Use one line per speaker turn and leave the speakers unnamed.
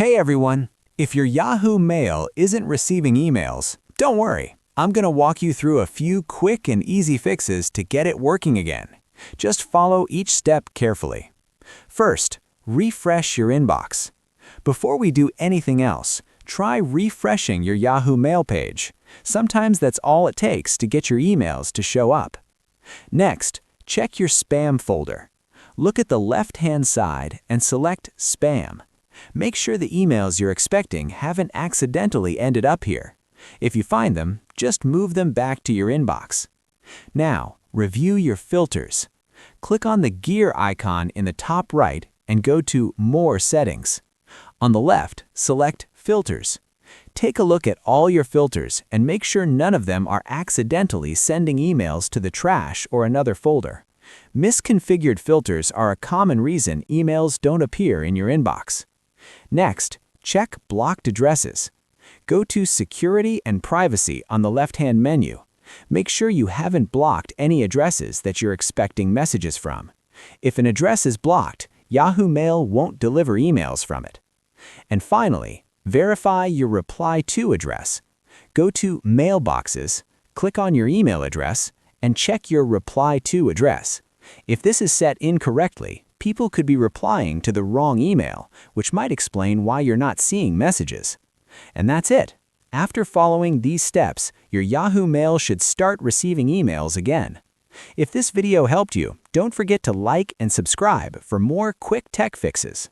Hey everyone! If your Yahoo Mail isn't receiving emails, don't worry. I'm going to walk you through a few quick and easy fixes to get it working again. Just follow each step carefully. First, refresh your inbox. Before we do anything else, try refreshing your Yahoo Mail page. Sometimes that's all it takes to get your emails to show up. Next, check your spam folder. Look at the left-hand side and select Spam. Make sure the emails you're expecting haven't accidentally ended up here. If you find them, just move them back to your inbox. Now, review your filters. Click on the gear icon in the top right and go to More Settings. On the left, select Filters. Take a look at all your filters and make sure none of them are accidentally sending emails to the trash or another folder. Misconfigured filters are a common reason emails don't appear in your inbox. Next, check blocked addresses. Go to Security and Privacy on the left-hand menu. Make sure you haven't blocked any addresses that you're expecting messages from. If an address is blocked, Yahoo Mail won't deliver emails from it. And finally, verify your Reply To address. Go to Mailboxes, click on your email address, and check your Reply To address. If this is set incorrectly, people could be replying to the wrong email, which might explain why you're not seeing messages. And that's it. After following these steps, your Yahoo Mail should start receiving emails again. If this video helped you, don't forget to like and subscribe for more quick tech fixes.